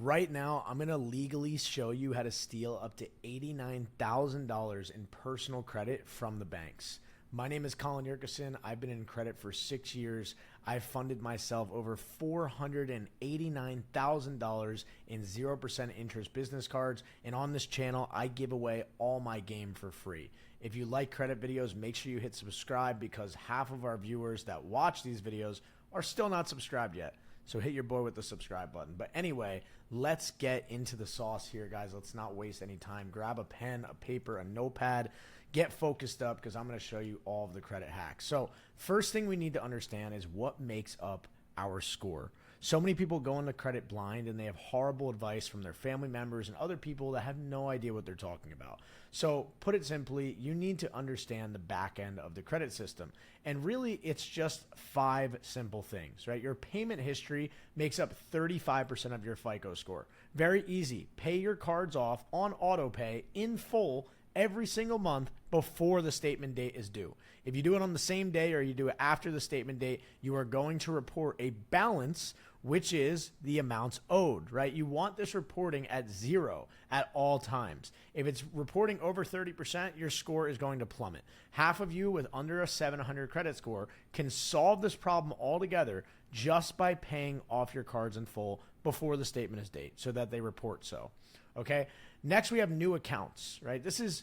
Right now, I'm going to legally show you how to steal up to $89,000 in personal credit from the banks. My name is Colin Yerkeson. I've been in credit for 6 years. I've funded myself over $489,000 in 0% interest business cards. And on this channel, I give away all my game for free. If you like credit videos, make sure you hit subscribe because half of our viewers that watch these videos are still not subscribed yet. So hit your boy with the subscribe button. But anyway, let's get into the sauce here, guys. Let's not waste any time. Grab a pen, a paper, a notepad. Get focused up because I'm going to show you all of the credit hacks. So first thing we need to understand is what makes up our score. So many people go into credit blind and they have horrible advice from their family members and other people that have no idea what they're talking about. So put it simply, you need to understand the back end of the credit system. And really, it's just 5 simple things, right? Your payment history makes up 35% of your FICO score. Very easy. Pay your cards off on auto pay in full every single month before the statement date is due. If you do it on the same day or you do it after the statement date, you are going to report a balance, which is the amounts owed, right? You want this reporting at 0 at all times. If it's reporting over 30%, your score is going to plummet. Half of you with under a 700 credit score can solve this problem altogether just by paying off your cards in full before the statement is due so that they report so. Okay. Next, we have new accounts, right? This is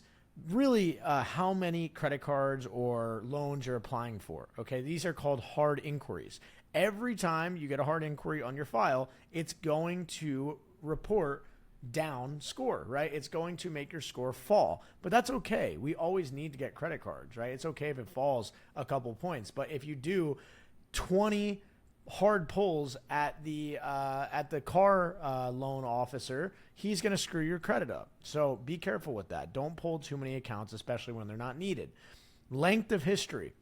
really how many credit cards or loans you're applying for. Okay. These are called hard inquiries. Every time you get a hard inquiry on your file, it's going to report down score, right? It's going to make your score fall, but that's okay. We always need to get credit cards, right? It's okay if it falls a couple points, but if you do 20 hard pulls at the car loan officer, he's going to screw your credit up. So be careful with that. Don't pull too many accounts, especially when they're not needed. Length of history.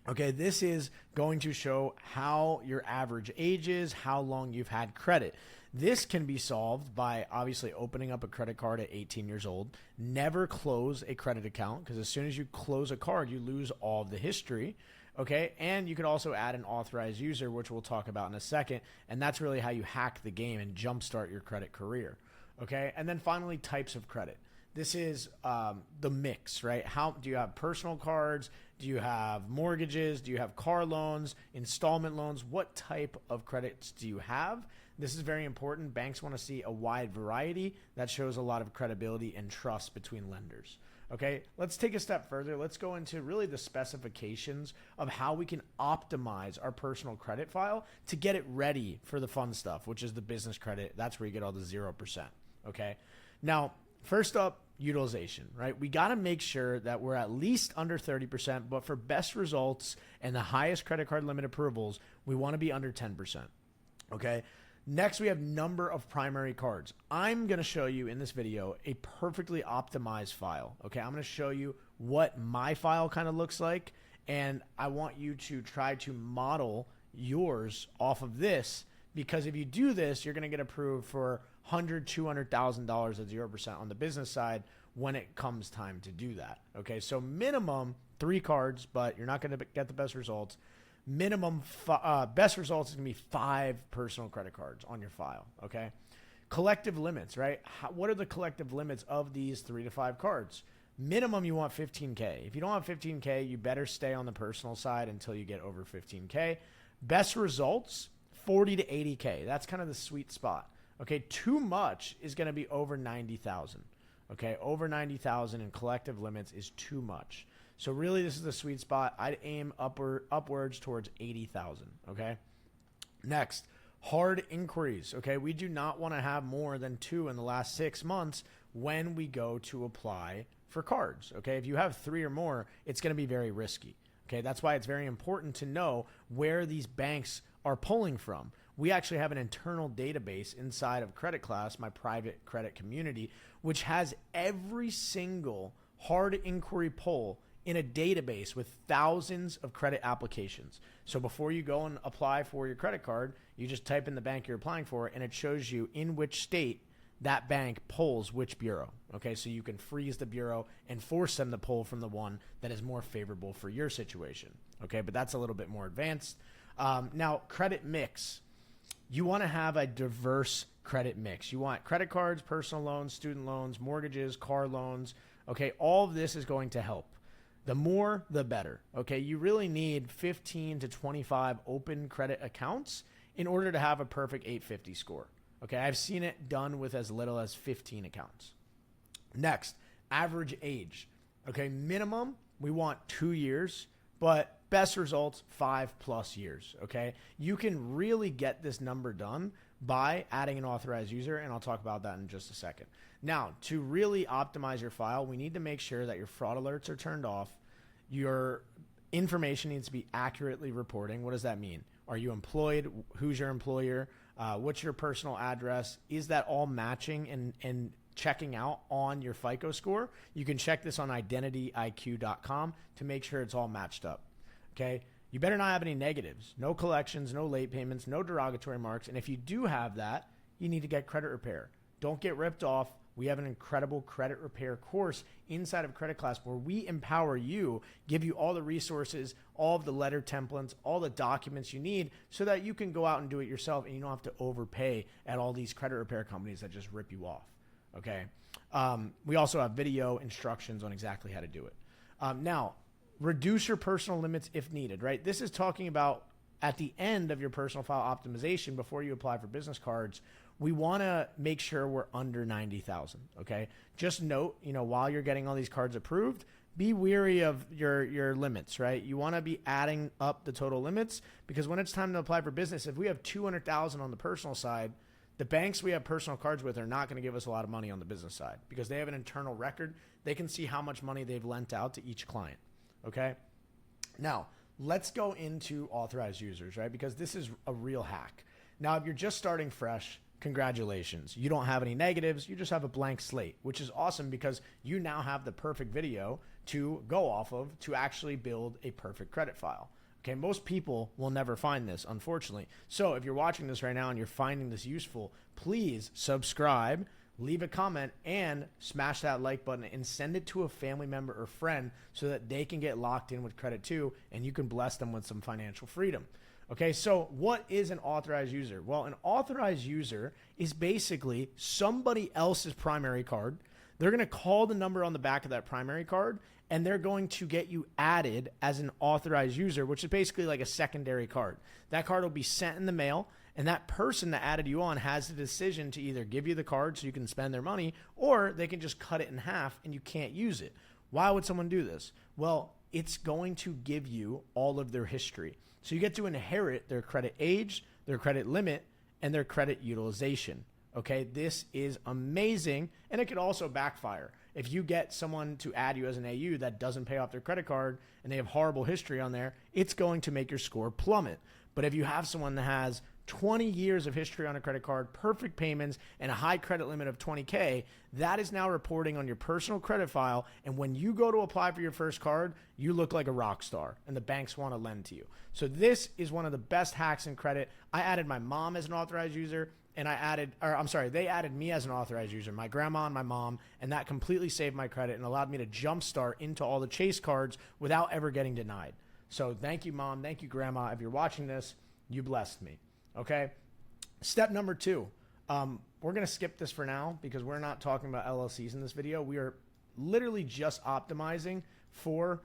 Okay, this is going to show how your average age is, how long you've had credit. This can be solved by obviously opening up a credit card at 18 years old. Never close a credit account because as soon as you close a card, you lose all of the history. Okay, and you could also add an authorized user, which we'll talk about in a second, and that's really how you hack the game and jumpstart your credit career. Okay, and then finally, types of credit. This is the mix, right? How do you have personal cards? Do you have mortgages? Do you have car loans, installment loans? What type of credits do you have? This is very important. Banks want to see a wide variety that shows a lot of credibility and trust between lenders. Okay, let's take a step further. Let's go into really the specifications of how we can optimize our personal credit file to get it ready for the fun stuff, which is the business credit. That's where you get all the 0%. Okay, now, first up, utilization, right? We got to make sure that we're at least under 30%, but for best results and the highest credit card limit approvals, we want to be under 10%. Okay. Next, we have number of primary cards. I'm going to show you in this video a perfectly optimized file. Okay. I'm going to show you what my file kind of looks like. And I want you to try to model yours off of this, because if you do this, you're going to get approved for $100,000, $200,000 at 0% on the business side when it comes time to do that. Okay, so minimum 3 cards, but you're not going to get the best results. Minimum best results is going to be 5 personal credit cards on your file. Okay, collective limits, right? What are the collective limits of these 3 to 5 cards? Minimum, you want 15K. If you don't have 15K, you better stay on the personal side until you get over 15K. Best results, 40 to 80K. That's kind of the sweet spot. Okay, too much is going to be over 90,000. Okay, over 90,000 in collective limits is too much. So really, this is the sweet spot. I'd aim upwards towards 80,000. Okay. Next, hard inquiries. Okay, we do not want to have more than 2 in the last 6 months when we go to apply for cards. Okay, if you have 3 or more, it's going to be very risky. Okay, that's why it's very important to know where these banks are pulling from. We actually have an internal database inside of Credit Class, my private credit community, which has every single hard inquiry pull in a database with thousands of credit applications. So before you go and apply for your credit card, you just type in the bank you're applying for, and it shows you in which state that bank pulls which bureau. Okay, so you can freeze the bureau and force them to pull from the one that is more favorable for your situation. Okay, but that's a little bit more advanced. Now, credit mix. You want to have a diverse credit mix. You want credit cards, personal loans, student loans, mortgages, car loans. Okay, all of this is going to help. The more, the better. Okay, you really need 15 to 25 open credit accounts in order to have a perfect 850 score. Okay, I've seen it done with as little as 15 accounts. Next, average age. Okay, minimum, we want 2 years, but best results, 5+ years. Okay, you can really get this number done by adding an authorized user, and I'll talk about that in just a second. Now, to really optimize your file, we need to make sure that your fraud alerts are turned off. Your information needs to be accurately reporting. What does that mean? Are you employed? Who's your employer? What's your personal address? Is that all matching and checking out on your FICO score? You can check this on identityiq.com to make sure it's all matched up. Okay. You better not have any negatives, no collections, no late payments, no derogatory marks. And if you do have that, you need to get credit repair. Don't get ripped off. We have an incredible credit repair course inside of Credit Class where we empower you, give you all the resources, all of the letter templates, all the documents you need so that you can go out and do it yourself and you don't have to overpay at all these credit repair companies that just rip you off. Okay. We also have video instructions on exactly how to do it. Now, reduce your personal limits if needed, right? This is talking about at the end of your personal file optimization before you apply for business cards. We want to make sure we're under 90,000. Okay. Just note, while you're getting all these cards approved, be wary of your limits, right? You want to be adding up the total limits because when it's time to apply for business, if we have 200,000 on the personal side, the banks we have personal cards with are not going to give us a lot of money on the business side because they have an internal record. They can see how much money they've lent out to each client. Okay. Now let's go into authorized users, right? Because this is a real hack. Now, if you're just starting fresh, congratulations. You don't have any negatives. You just have a blank slate, which is awesome because you now have the perfect video to go off of to actually build a perfect credit file. Okay, most people will never find this, unfortunately. So if you're watching this right now and you're finding this useful, please subscribe, leave a comment, and smash that like button and send it to a family member or friend so that they can get locked in with credit too, and you can bless them with some financial freedom. Okay, so what is an authorized user? Well, an authorized user is basically somebody else's primary card. They're going to call the number on the back of that primary card, and they're going to get you added as an authorized user, which is basically like a secondary card. That card will be sent in the mail, and that person that added you on has the decision to either give you the card so you can spend their money, or they can just cut it in half and you can't use it. Why would someone do this? Well, it's going to give you all of their history. So you get to inherit their credit age, their credit limit, and their credit utilization. Okay, this is amazing, and it could also backfire. If you get someone to add you as an AU that doesn't pay off their credit card and they have horrible history on there, it's going to make your score plummet. But if you have someone that has 20 years of history on a credit card, perfect payments, and a high credit limit of 20K, that is now reporting on your personal credit file. And when you go to apply for your first card, you look like a rock star and the banks want to lend to you. So this is one of the best hacks in credit. I added my mom as an authorized user, and they added me as an authorized user, my grandma and my mom, and that completely saved my credit and allowed me to jumpstart into all the Chase cards without ever getting denied. So thank you, Mom. Thank you, Grandma. If you're watching this, you blessed me. Okay. Step number 2. We're going to skip this for now because we're not talking about LLCs in this video. We are literally just optimizing for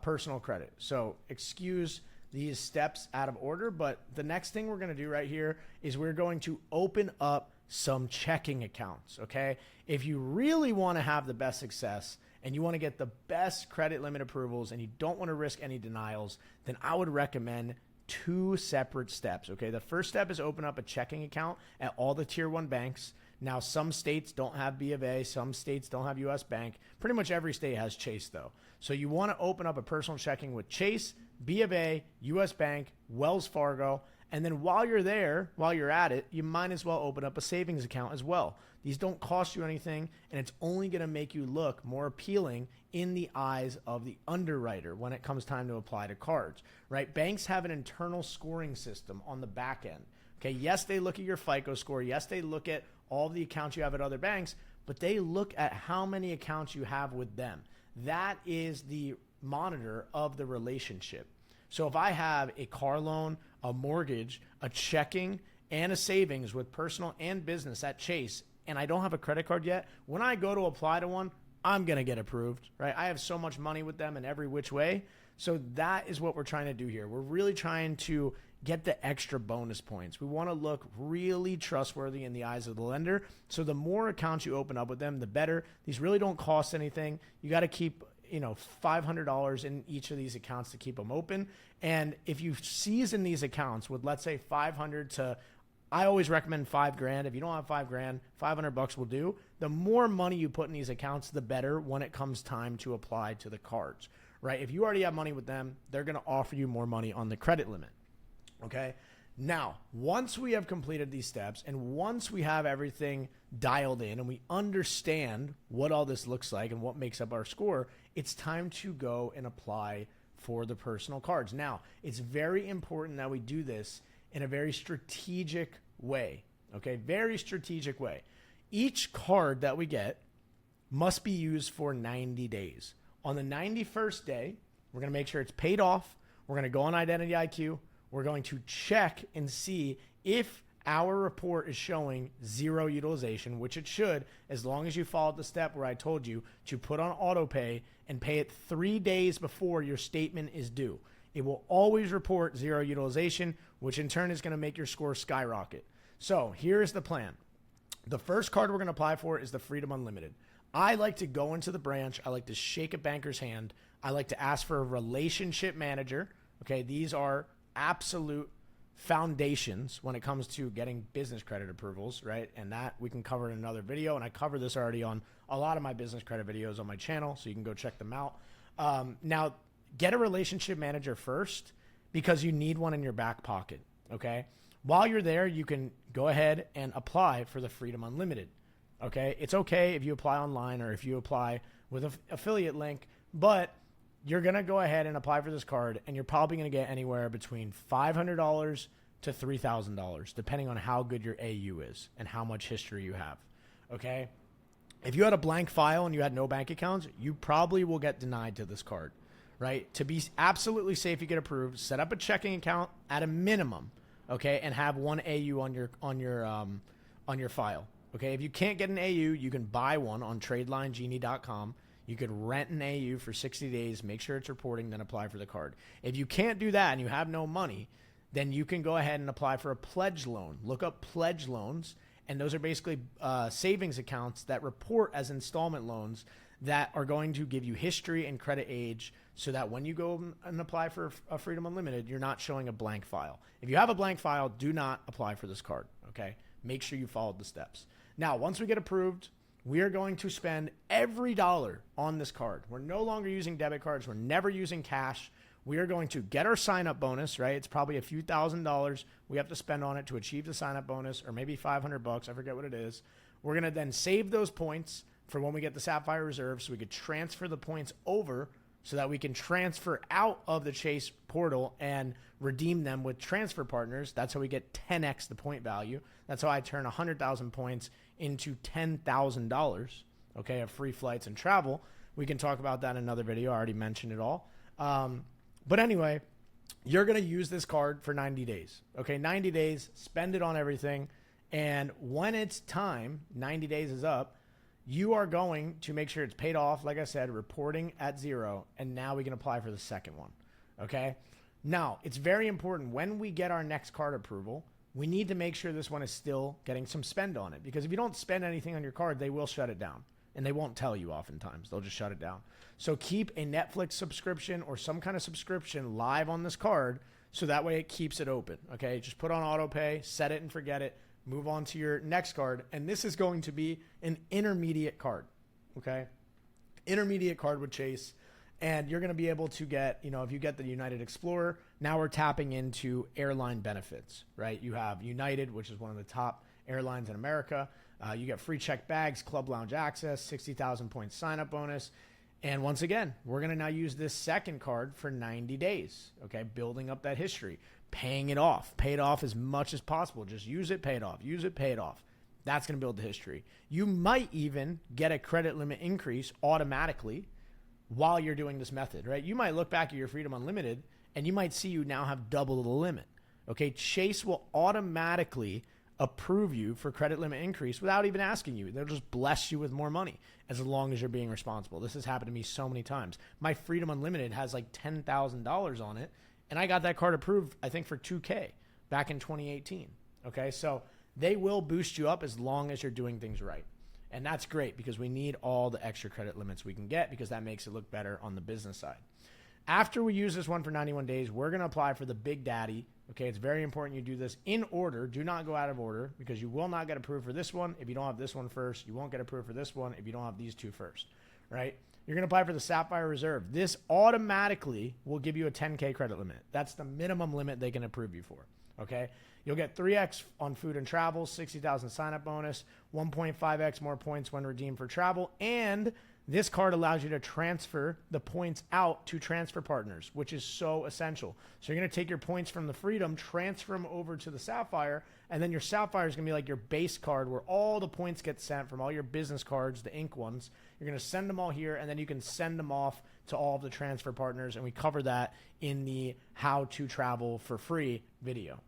personal credit. So excuse these steps out of order, but the next thing we're going to do right here is we're going to open up some checking accounts. Okay. If you really want to have the best success and you want to get the best credit limit approvals and you don't want to risk any denials, then I would recommend 2 separate steps. Okay. The first step is open up a checking account at all the tier 1 banks. Now, some states don't have B of A, some states don't have US Bank. Pretty much every state has Chase though. So you want to open up a personal checking with Chase, B of A, US Bank, Wells Fargo. And then while you're there, while you're at it, you might as well open up a savings account as well. These don't cost you anything, and it's only going to make you look more appealing in the eyes of the underwriter when it comes time to apply to cards, right? Banks have an internal scoring system on the back end. Okay, yes, they look at your FICO score. Yes, they look at all the accounts you have at other banks, but they look at how many accounts you have with them. That is the monitor of the relationship. So if I have a car loan, a mortgage, a checking, and a savings with personal and business at Chase, and I don't have a credit card yet, when I go to apply to one, I'm going to get approved, right? I have so much money with them in every which way. So that is what we're trying to do here. We're really trying to get the extra bonus points. We want to look really trustworthy in the eyes of the lender. So the more accounts you open up with them, the better. These really don't cost anything. You got to keep, $500 in each of these accounts to keep them open. And if you season these accounts with, let's say, 500 to, I always recommend $5,000. If you don't have $5,000, $500 will do. The more money you put in these accounts, the better when it comes time to apply to the cards, right? If you already have money with them, they're going to offer you more money on the credit limit. Okay. Now, once we have completed these steps and once we have everything dialed in and we understand what all this looks like and what makes up our score, it's time to go and apply for the personal cards. Now, it's very important that we do this in a very strategic way. Okay. Very strategic way. Each card that we get must be used for 90 days. On the 91st day, we're going to make sure it's paid off. We're going to go on Identity IQ. We're going to check and see if our report is showing zero utilization, which it should, as long as you followed the step where I told you to put on auto pay and pay it 3 days before your statement is due. It will always report zero utilization, which in turn is going to make your score skyrocket. So here's the plan. The first card we're going to apply for is the Freedom Unlimited. I like to go into the branch. I like to shake a banker's hand. I like to ask for a relationship manager. Okay, these are absolute foundations when it comes to getting business credit approvals, right? And that we can cover in another video. And I cover this already on a lot of my business credit videos on my channel, so you can go check them out. Now, get a relationship manager first because you need one in your back pocket, okay? While you're there, you can go ahead and apply for the Freedom Unlimited, okay? It's okay if you apply online or if you apply with an affiliate link, but you're going to go ahead and apply for this card, and you're probably going to get anywhere between $500 to $3,000, depending on how good your AU is and how much history you have, okay? If you had a blank file and you had no bank accounts, you probably will get denied to this card, right? To be absolutely safe, you get approved, set up a checking account at a minimum, okay, and have one AU on your file, okay? If you can't get an AU, you can buy one on TradelineGenie.com. You could rent an AU for 60 days, make sure it's reporting, then apply for the card. If you can't do that and you have no money, then you can go ahead and apply for a pledge loan. Look up pledge loans, and those are basically savings accounts that report as installment loans that are going to give you history and credit age so that when you go and apply for a Freedom Unlimited, you're not showing a blank file. If you have a blank file, do not apply for this card, okay? Make sure you followed the steps. Now, once we get approved, we are going to spend every dollar on this card. We're no longer using debit cards. We're never using cash. We are going to get our sign-up bonus, right? It's probably a few $1,000s we have to spend on it to achieve the sign-up bonus, or maybe $500. I forget what it is. We're going to then save those points for when we get the Sapphire Reserve so we could transfer the points over so that we can transfer out of the Chase portal and redeem them with transfer partners. That's how we get 10x the point value. That's how I turn 100,000 points into $10,000, okay, of free flights and travel. We can talk about that in another video. I already mentioned it all. But anyway, you're going to use this card for 90 days, okay? 90 days, spend it on everything. And when it's time, 90 days is up, you are going to make sure it's paid off, like I said, reporting at zero, and now we can apply for the second one, okay? Now, it's very important when we get our next card approval, we need to make sure this one is still getting some spend on it, because if you don't spend anything on your card, they will shut it down, and they won't tell you oftentimes. They'll just shut it down. So keep a Netflix subscription or some kind of subscription live on this card so that way it keeps it open, okay? Just put on auto pay, set it and forget it, move on to your next card, and this is going to be an intermediate card, okay? Intermediate card with Chase, and you're going to be able to get, if you get the United Explorer, now we're tapping into airline benefits, right? You have United, which is one of the top airlines in America. You get free checked bags, club lounge access, 60,000 points sign-up bonus. And once again, we're going to now use this second card for 90 days, okay? Building up that history, paying it off, pay it off as much as possible. Just use it, pay it off, use it, pay it off. That's going to build the history. You might even get a credit limit increase automatically while you're doing this method, right? You might look back at your Freedom Unlimited and you might see you now have double the limit, Okay, Chase will automatically approve you for credit limit increase without even asking you. They'll just bless you with more money as long as you're being responsible. This has happened to me so many times. My Freedom Unlimited has like $10,000 on it, and I got that card approved, I think, for $2K back in 2018. Okay, so they will boost you up as long as you're doing things right. And that's great because we need all the extra credit limits we can get because that makes it look better on the business side. After we use this one for 91 days, we're going to apply for the Big Daddy. Okay, it's very important you do this in order. Do not go out of order because you will not get approved for this one if you don't have this one first. You won't get approved for this one if you don't have these two first, right? You're going to apply for the Sapphire Reserve. This automatically will give you a 10K credit limit. That's the minimum limit they can approve you for, okay? You'll get 3x on food and travel, 60,000 sign-up bonus, 1.5x more points when redeemed for travel, and this card allows you to transfer the points out to transfer partners, which is so essential. So you're going to take your points from the Freedom, transfer them over to the Sapphire, and then your Sapphire is going to be like your base card where all the points get sent from all your business cards, the ink ones. You're going to send them all here, and then you can send them off to all of the transfer partners, and we cover that in the How to Travel for Free video.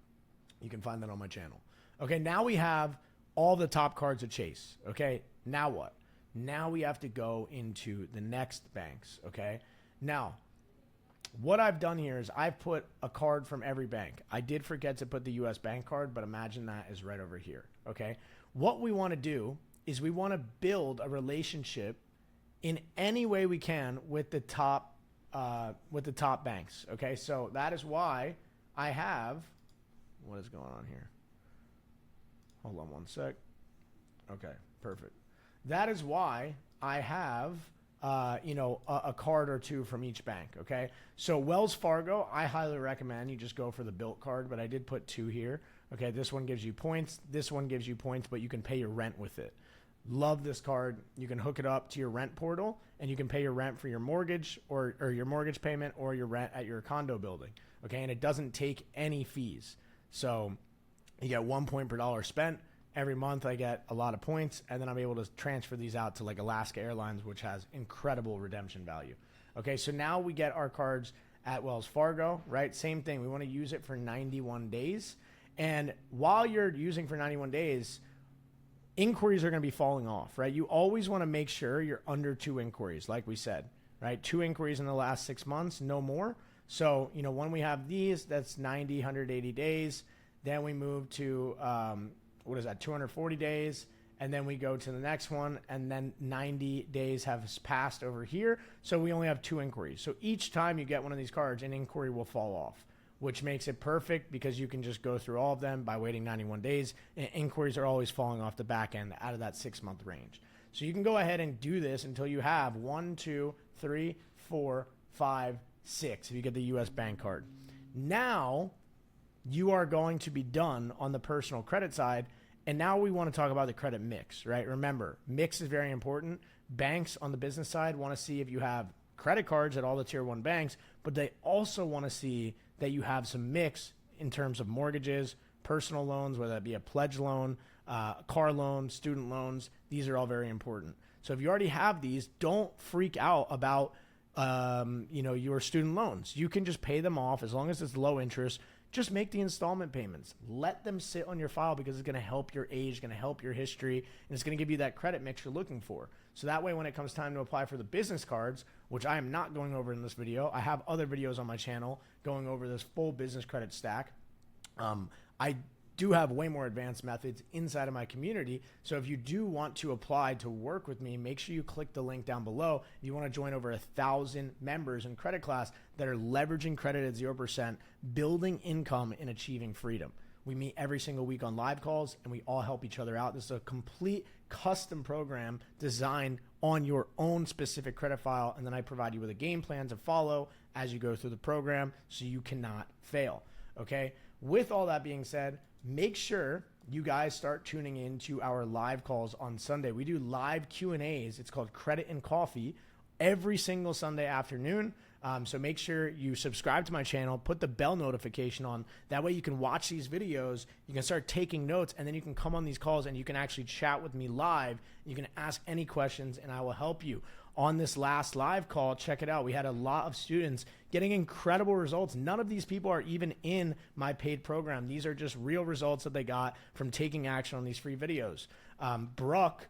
You can find that on my channel. Okay, now we have all the top cards of Chase. Okay, now what? Now we have to go into the next banks, okay? Now, what I've done here is I've put a card from every bank. I did forget to put the U.S. bank card, but imagine that is right over here, okay? What we want to do is we want to build a relationship in any way we can with the top banks, okay? So that is why I have, what is going on here? Hold on one sec. Okay, perfect. That is why I have, a card or two from each bank, okay? So Wells Fargo, I highly recommend you just go for the built card, but I did put two here. Okay, this one gives you points. This one gives you points, but you can pay your rent with it. Love this card. You can hook it up to your rent portal, and you can pay your rent for your mortgage or your mortgage payment or your rent at your condo building, okay? And it doesn't take any fees. So you get 1 point per dollar spent. Every month I get a lot of points, and then I'm able to transfer these out to like Alaska Airlines, which has incredible redemption value. Okay, so now we get our cards at Wells Fargo, right? Same thing. We want to use it for 91 days. And while you're using for 91 days, inquiries are going to be falling off, right? You always want to make sure you're under 2 inquiries, like we said, right? 2 inquiries in the last 6 months, no more. So, when we have these, that's 90, 180 days. Then we move to, 240 days, and then we go to the next one, and then 90 days have passed over here, so we only have 2 inquiries. So each time you get one of these cards, an inquiry will fall off, which makes it perfect because you can just go through all of them by waiting 91 days, and inquiries are always falling off the back end out of that 6-month range. So you can go ahead and do this until you have 1, 2, 3, 4, 5, 6 if you get the U.S. bank card. Now you are going to be done on the personal credit side. And now we want to talk about the credit mix, right? Remember, mix is very important. Banks on the business side want to see if you have credit cards at all the tier 1 banks, but they also want to see that you have some mix in terms of mortgages, personal loans, whether that be a pledge loan, car loan, student loans. These are all very important. So if you already have these, don't freak out about your student loans. You can just pay them off as long as it's low interest. Just make the installment payments. Let them sit on your file because it's going to help your age, going to help your history, and it's going to give you that credit mix you're looking for. So that way when it comes time to apply for the business cards, which I am not going over in this video, I have other videos on my channel going over this full business credit stack. I do have way more advanced methods inside of my community. So if you do want to apply to work with me, make sure you click the link down below. If you want to join over 1,000 members in credit class that are leveraging credit at 0%, building income and achieving freedom. We meet every single week on live calls and we all help each other out. This is a complete custom program designed on your own specific credit file. And then I provide you with a game plan to follow as you go through the program so you cannot fail. Okay. With all that being said, make sure you guys start tuning in to our live calls on Sunday. We do live Q&As. It's called Credit and Coffee every single Sunday afternoon. So make sure you subscribe to my channel, put the bell notification on. That way you can watch these videos, you can start taking notes, and then you can come on these calls and you can actually chat with me live. You can ask any questions and I will help you. on this last live call, check it out. We had a lot of students getting incredible results. None of these people are even in my paid program. These are just real results that they got from taking action on these free videos. Brooke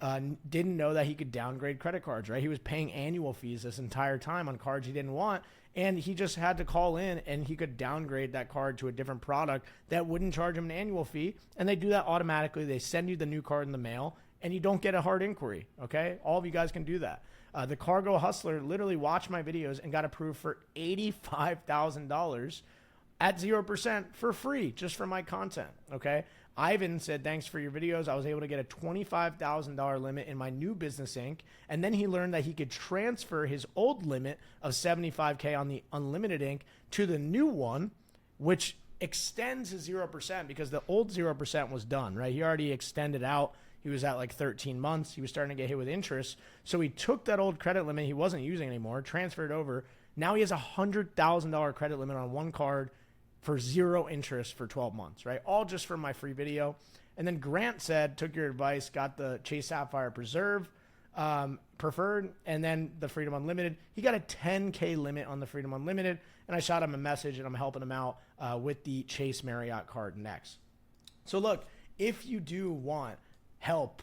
didn't know that he could downgrade credit cards, right? He was paying annual fees this entire time on cards he didn't want, and he just had to call in and he could downgrade that card to a different product that wouldn't charge him an annual fee. And they do that automatically. They send you the new card in the mail and you don't get a hard inquiry, okay? All of you guys can do that. The Cargo Hustler literally watched my videos and got approved for $85,000 at 0% for free, just for my content, okay? Ivan said, thanks for your videos. I was able to get a $25,000 limit in my new business Inc. And then he learned that he could transfer his old limit of $75K on the Unlimited Inc. to the new one, which extends his 0% because the old 0% was done, right? He already extended out. He was at like 13 months. He was starting to get hit with interest. So he took that old credit limit he wasn't using anymore, transferred over. Now he has a $100,000 credit limit on one card for 0 interest for 12 months, right? All just for my free video. And then Grant said, took your advice, got the Chase Sapphire Preserve Preferred, and then the Freedom Unlimited. He got a 10K limit on the Freedom Unlimited, and I shot him a message, and I'm helping him out with the Chase Marriott card next. So look, if you do want help,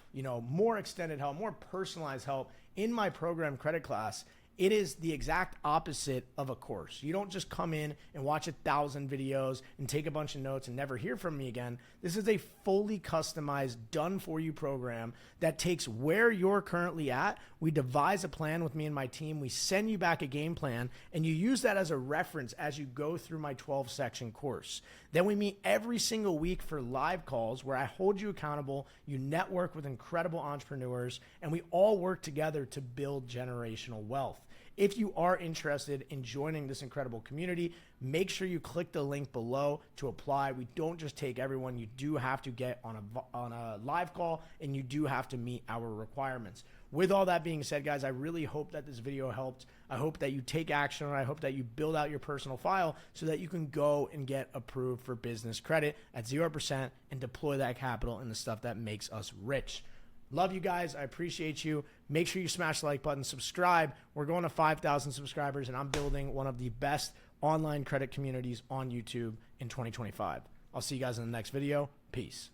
more extended help, more personalized help in my program credit class, it is the exact opposite of a course. You don't just come in and watch 1,000 videos and take a bunch of notes and never hear from me again. This is a fully customized, done-for-you program that takes where you're currently at. We devise a plan with me and my team. We send you back a game plan, and you use that as a reference as you go through my 12-section course. Then we meet every single week for live calls where I hold you accountable. You network with incredible entrepreneurs, and we all work together to build generational wealth. If you are interested in joining this incredible community, make sure you click the link below to apply. We don't just take everyone. You do have to get on a live call, and you do have to meet our requirements. With all that being said, guys, I really hope that this video helped. I hope that you take action, and I hope that you build out your personal file so that you can go and get approved for business credit at 0% and deploy that capital in the stuff that makes us rich. Love you guys. I appreciate you. Make sure you smash the like button, subscribe. We're going to 5,000 subscribers, and I'm building one of the best online credit communities on YouTube in 2025. I'll see you guys in the next video. Peace.